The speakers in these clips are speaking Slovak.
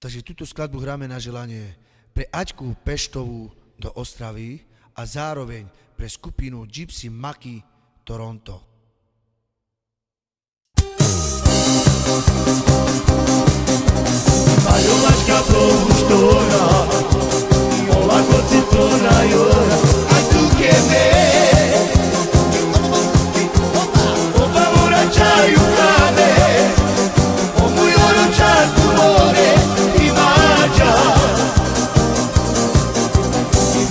Takže túto skladbu hráme na želanie pre Aťku Peštovú do Ostravy a zároveň pre skupinu Gypsy Maki Toronto. Maľovačka prouštora, olako citrona jora, a tu kebe oba vraćaju kane, omu joro čarku more i mađa.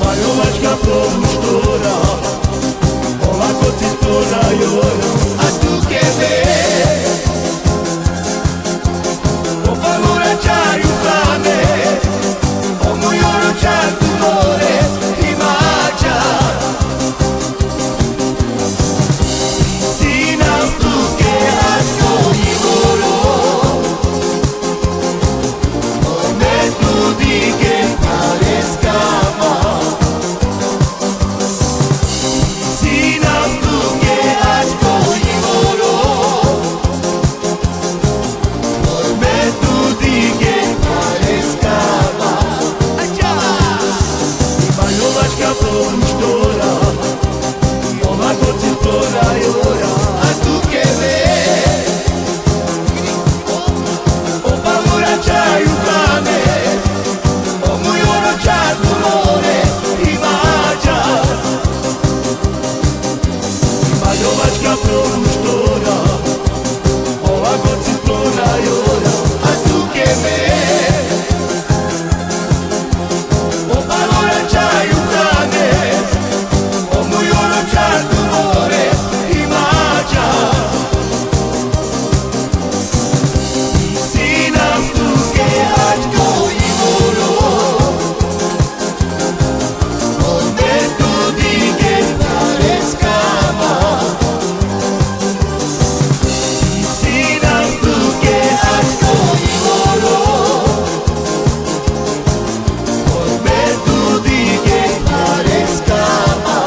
Maľovačka prouštora, olako citrona jora, a tu kebe vraćaju kane, omu joro čarku more i mađa. Sina tuke asko i voro, me tu dige pareskama. Sina tuke asko i voro, me tu dige pareskama. Maľovačka prouštora, olako citrona jora, a tu kebe oba vraćaju kane, omu joro čarku more i mađa. Maľovačka prouštora, olako citrona jora, a tu kebe oba vraćaju kane, omu joro čarku more i mađa. Sina tuke ačko i voro, me tu dige pareskama. Sina tuke ačko i voro, me tu dige pareskama.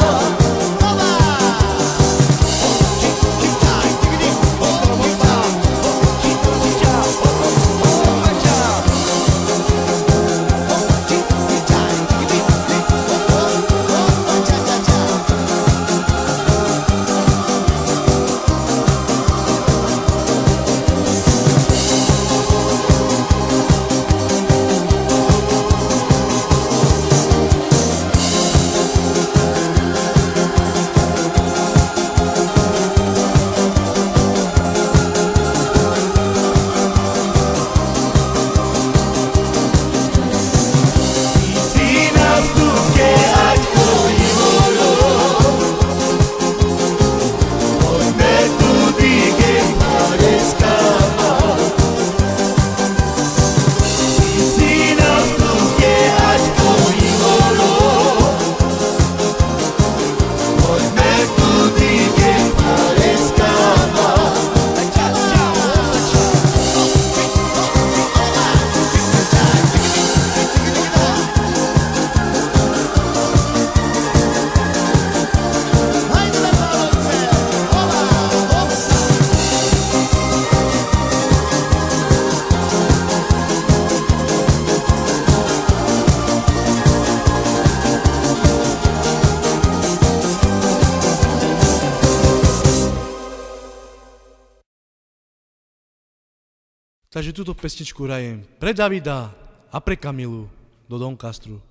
Takže túto pesničku hrajem pre Davida a pre Kamilu do Doncastru.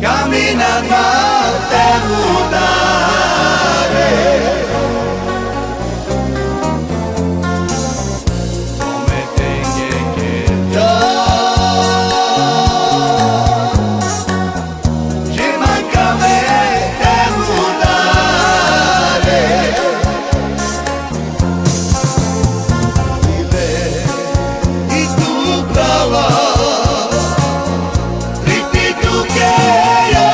Camminando te mudare, come te che io ci manca me te mudare. Dile y tu brava, riti tu che io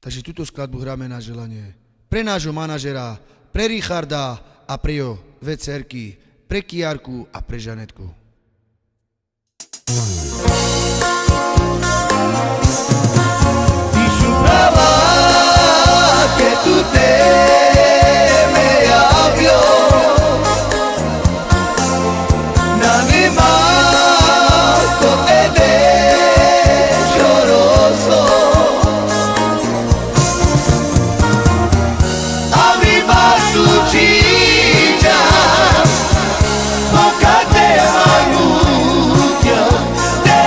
Takže túto skladbu hráme na želanie. Pre nášho manažera, pre Richarda a pre jeho dve dcerky, pre Kiarku a pre Žanetku. Y suplaba que tú te me abrió. Nadie más te lloroso. Arriba su chicha, boca de maluquia, de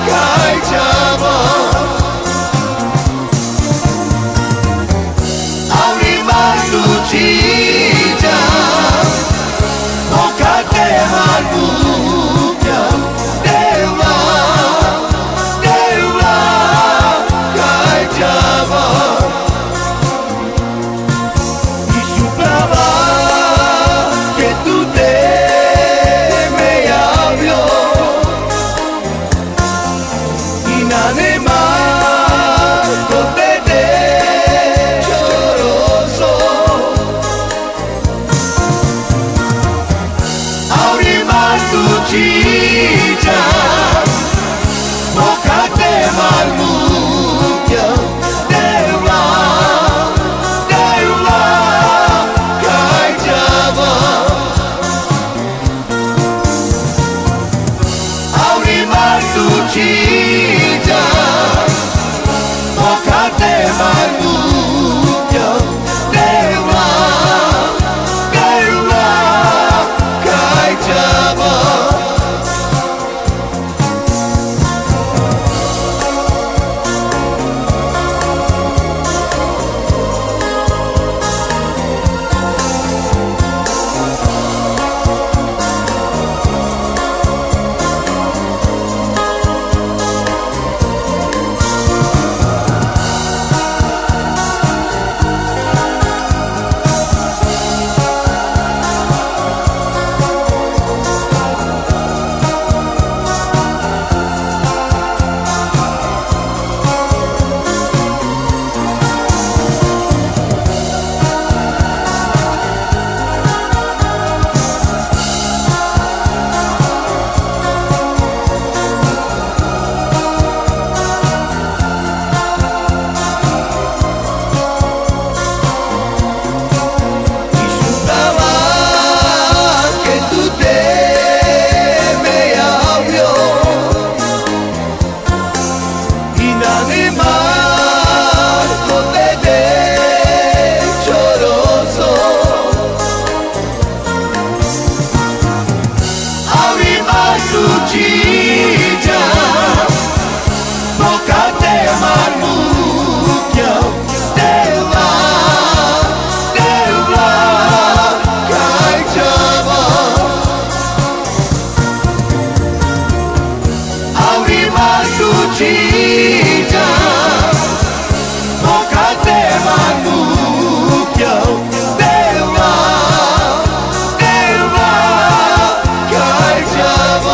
caichaba. Arriba su chicha, boca de maluquia, de caichaba. Y suplaba que tú te me abrió. Y nadie más te lloroso. Arriba tu chicha, boca de maluquia, de caichaba. Arriba tu chicha, boca de maluquia, de caichaba. Y suplaba que tú te me abrió. Y nadie más te lloroso. Arriba su chicha, boca de maluquia, de caichaba. Arriba su chicha, boca de maluquia, de caichaba.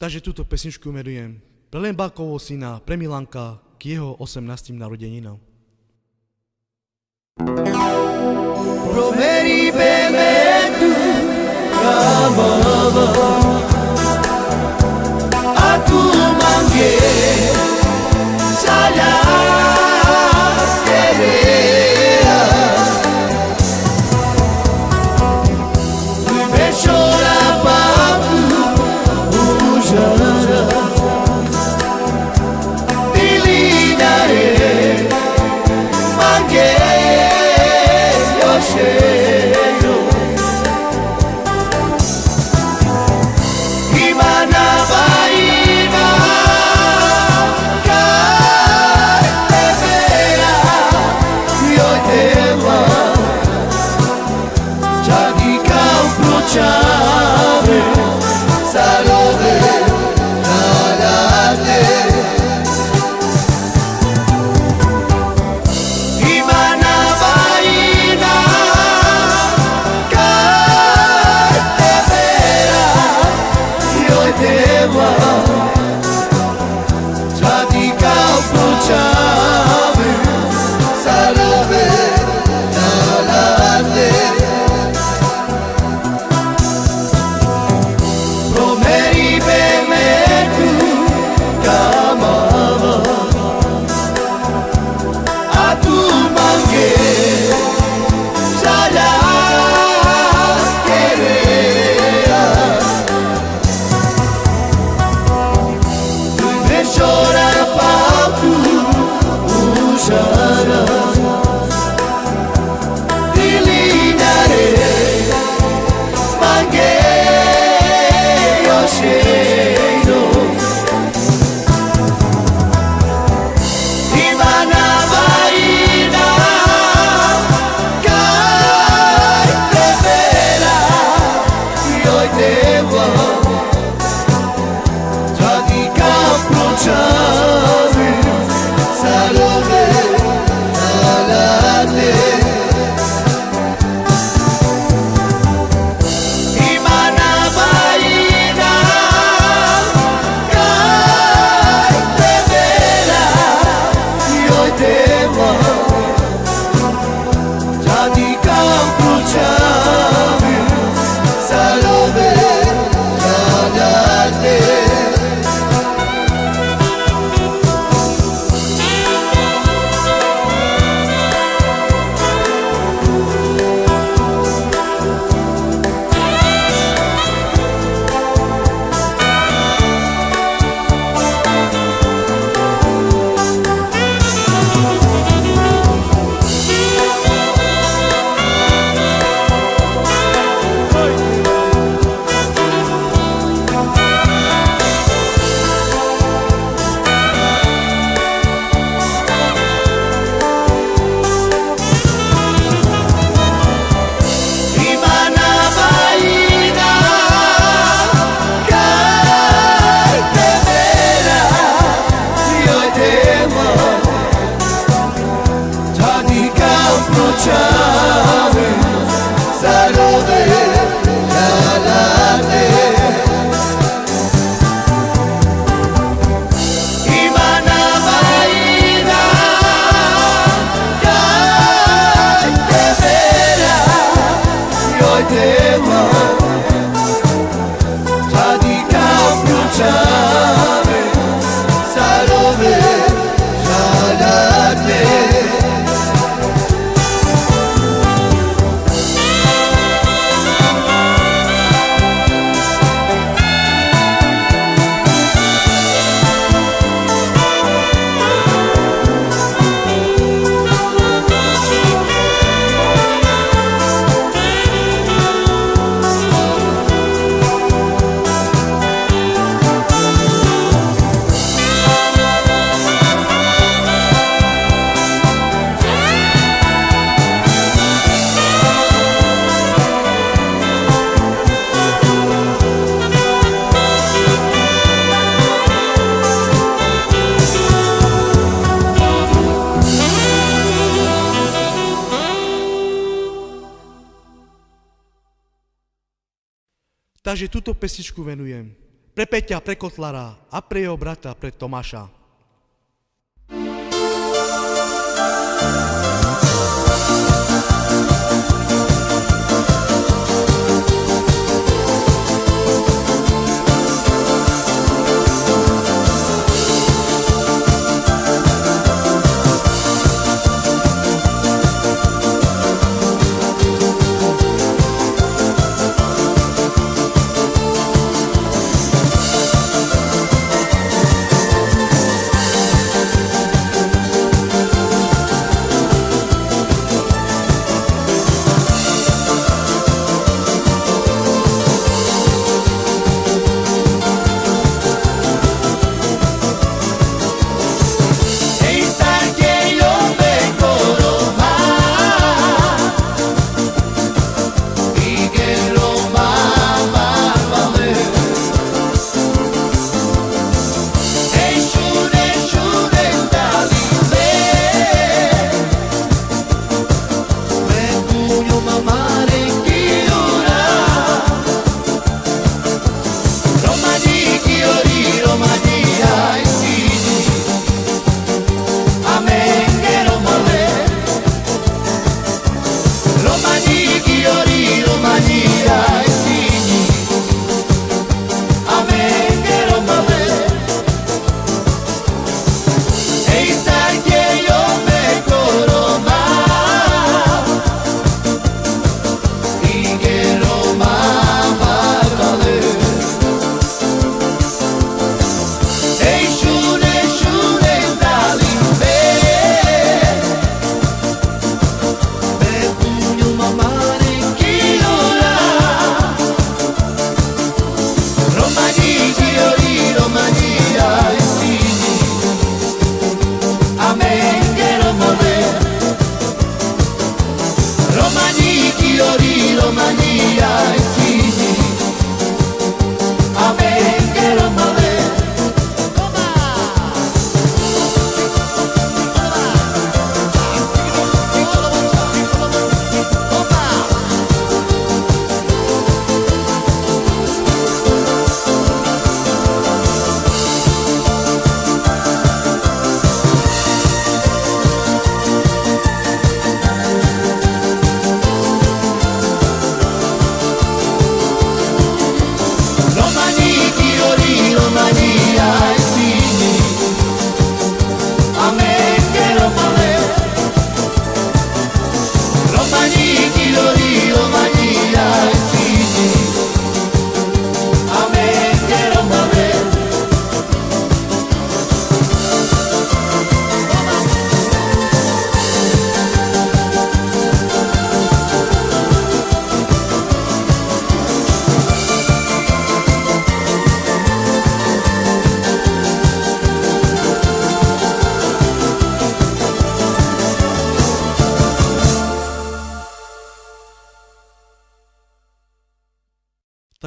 Takže túto pesničku menujem pre Lembákovho syna, pre Milanka, k jeho 18. narodeninám. Promeri bene tu amava, a tu mangue salas quereras. Mi beso la papu ujara. dewa Jadi kau pucamu Sarove dalane Promeri bemeku kamama Atu mange Saya querer Tu chora papo Ushara Dilinare Mange Yoshiro Ivana Vaina Kai Tevera Yoi Dewa Jadi kau pucamu Salome Alane Imana Vaina Kai Tevera Yoi Dewa Jadi kau pucamu Salome Alane Imana Vaina Kai Tevera Yoi Dewa Jadi kau pucamu Salome Alane Imana Vaina Kai Tevera Yoi Dewa Jadi kau pucamu Salome Alane Takže túto pesničku venujem pre Peťa, pre Kotlara a pre jeho brata, pre Tomáša.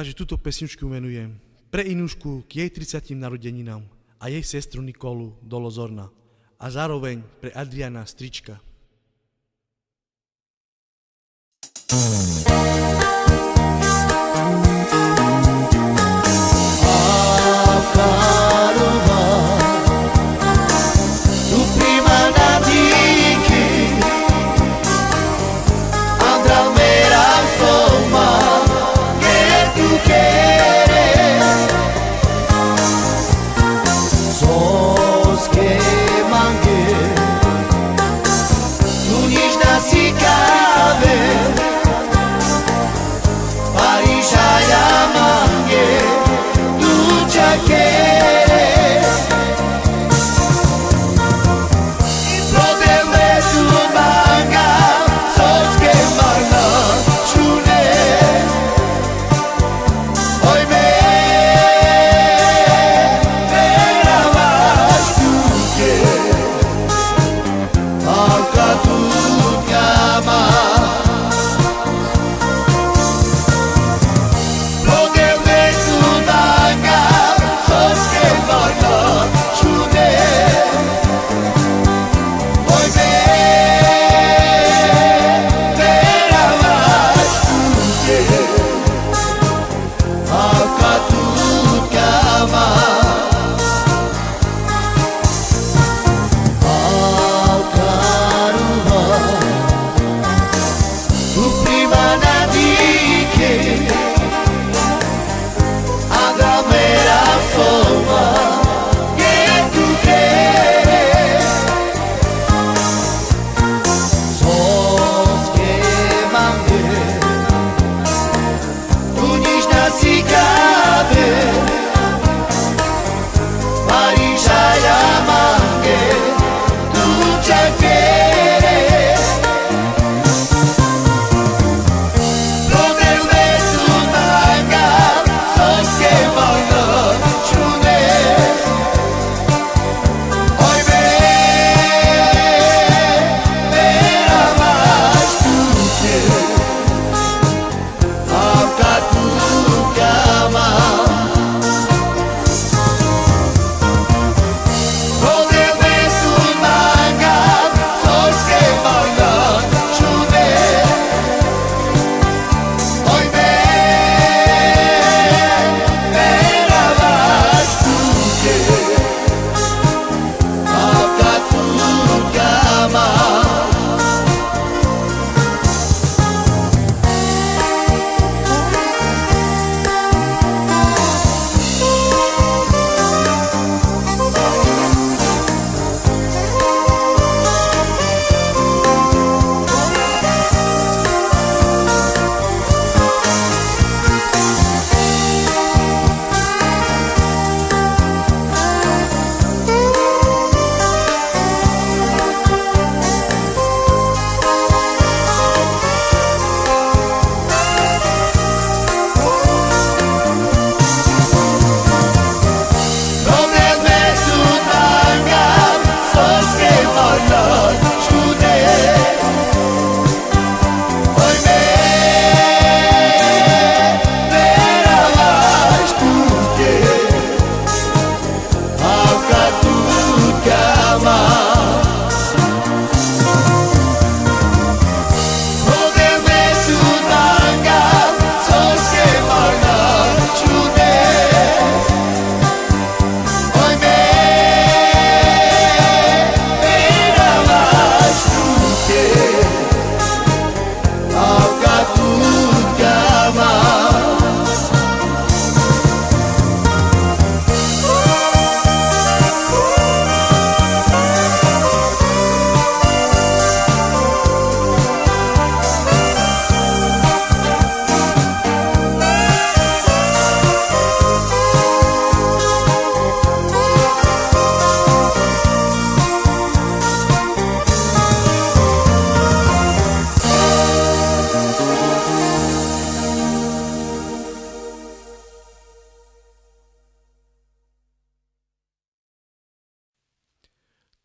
Takže túto pesničku menujem pre Inušku k jej 30. narodeninám a jej sestru Nikolu do Lozorna a zároveň pre Adriana Strička.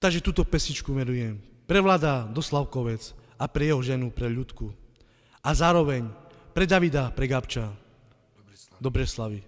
Takže túto pesničku menujem pre Vlada do Slavkovec a pre jeho ženu, pre Ľudku. A zároveň pre Davida, pre Gabča. do Breslavy.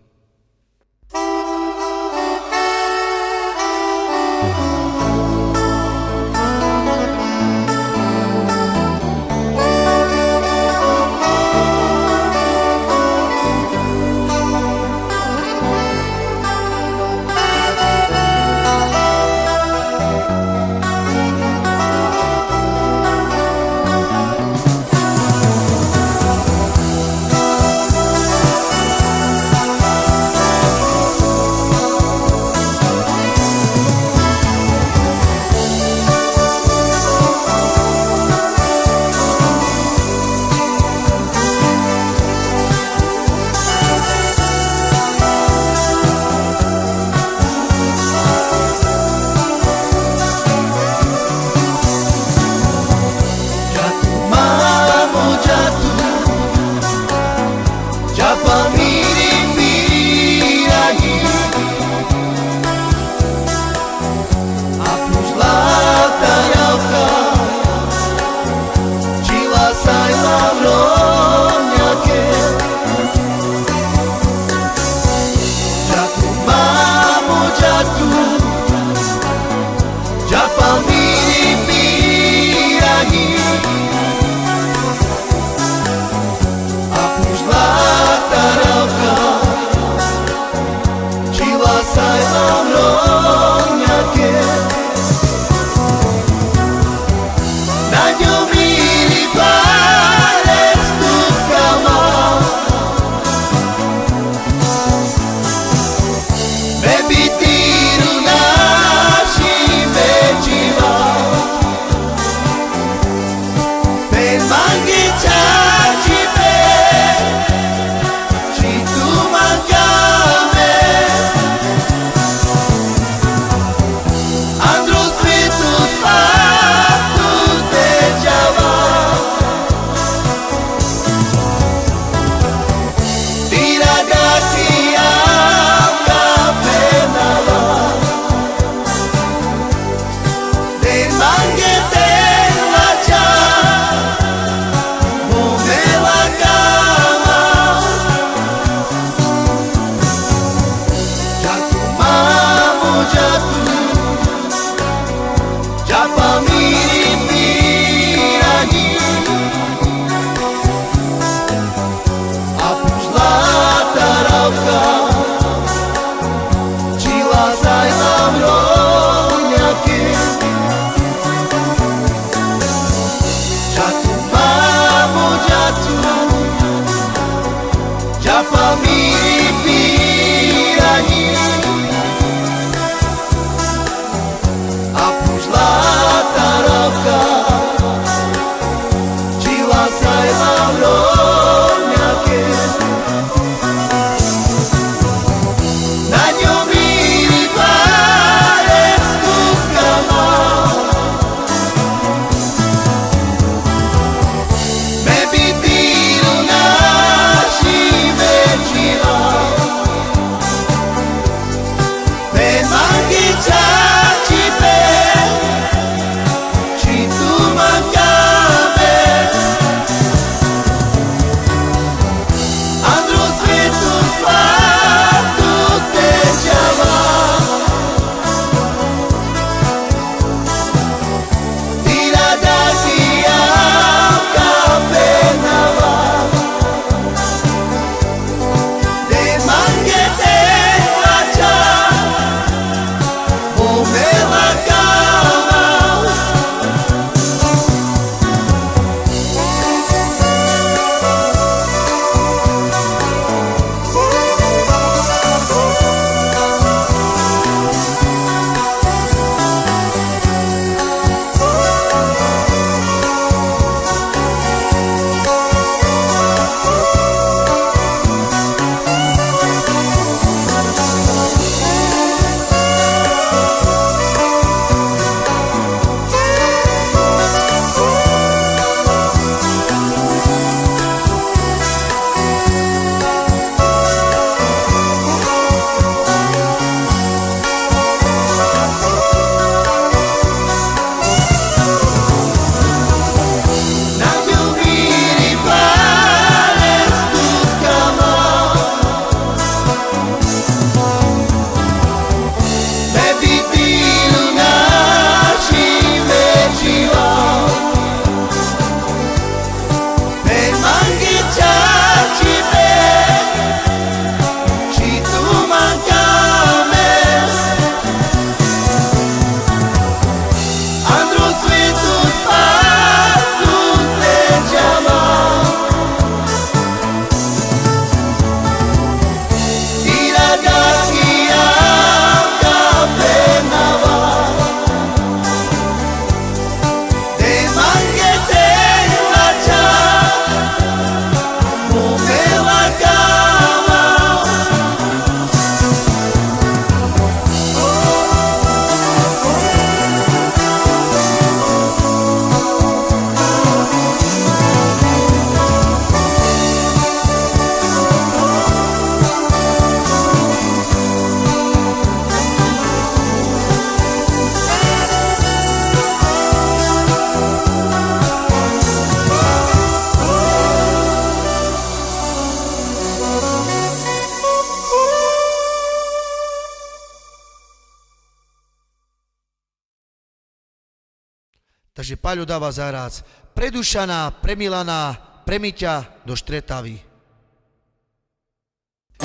Takže Paľo dáva zahrác pre Dušana, pre Milana, pre Miťa do Štretavy.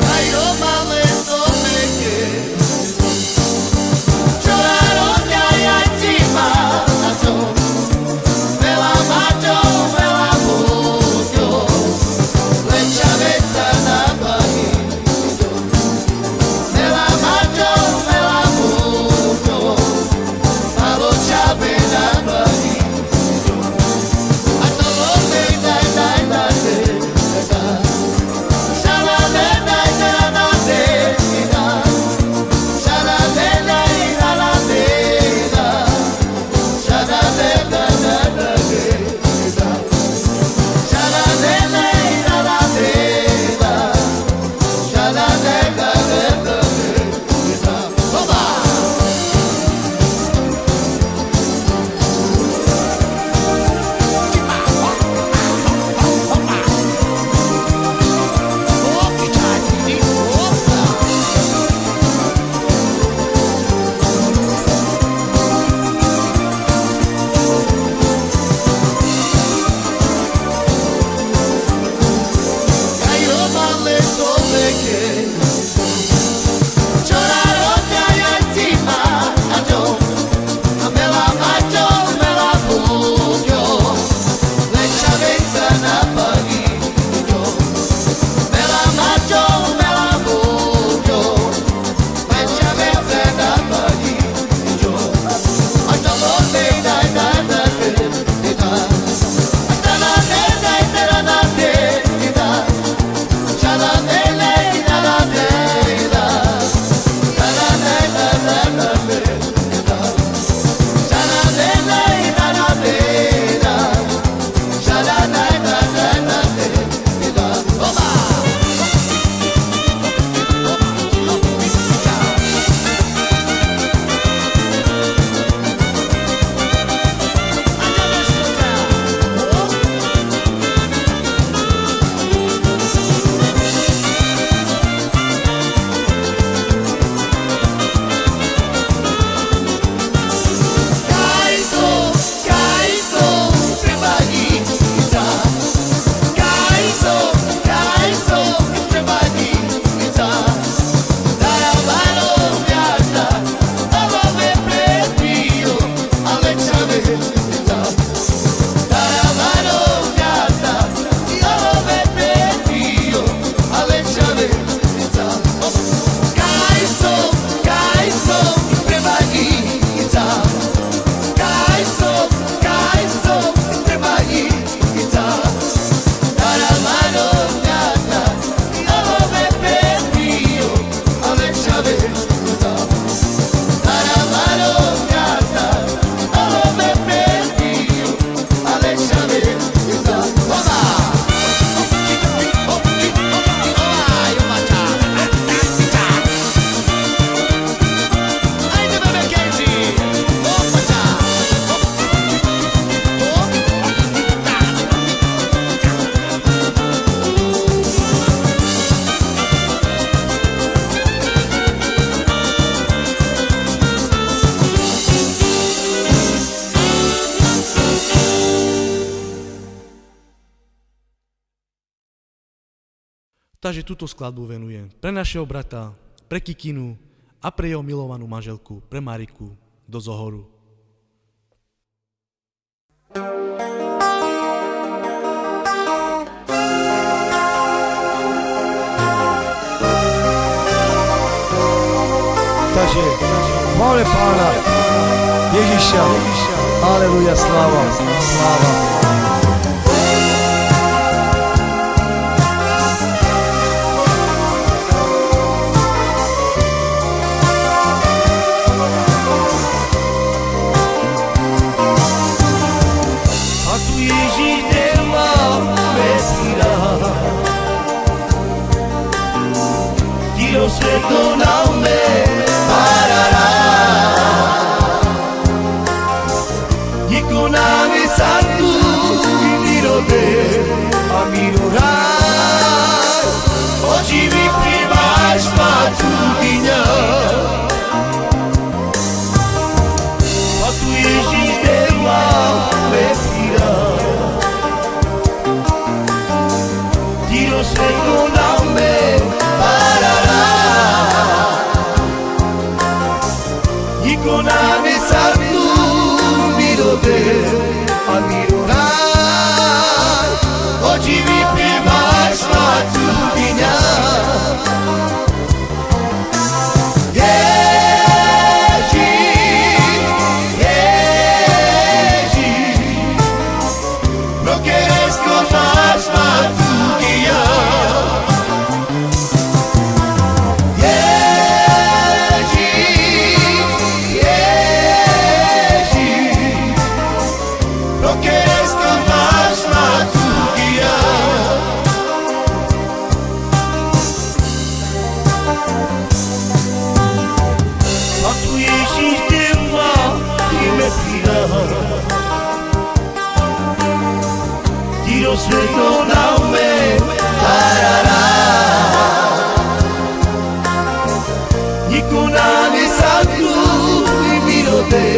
Aj doma leto pekne, čo národňa ja zima, a to veľa mačov, veľa múťov, lepšia vec sa nabaví. Veľa mačov, veľa múťov, malo čabe nabaví. A to môže daj, Takže túto skladbu venujem pre našeho brata, pre Kikinu a pre jeho milovanú manželku, pre Mariku do Zohoru. Takže chvále Pána Ježiša, aleluja, sláva, sláva. A tu Ježíš nemá vesmíra, Dio svetlo na mne parará. Niko nám je santu Ikonami satu mirode a mirorai očivi pjevaš svaču dinja no quieres contar svaču dinja no quieres contar svaču dinja a tu Ježíš tema i me tira tiro svetlo na me parará niko nani satu i mirode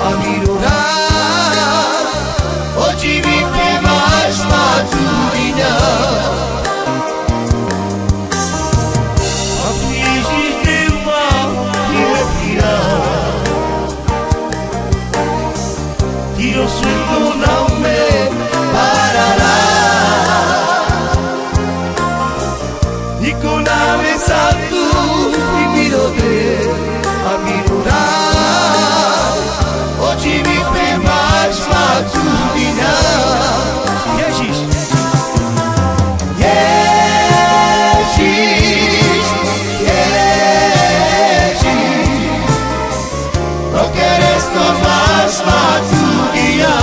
a mirorai oči mi pjevaš svaču dinja a tu Ježíš tema i me tira tiro svetlo na me parará niko nani satu i mirode a mirorai oči mi pjevaš svaču dinja Ježíš Ježíš Ježíš no quieres tomar svaču dinja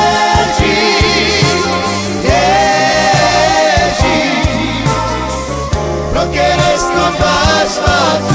Ježíš Ježíš no quieres tomar svaču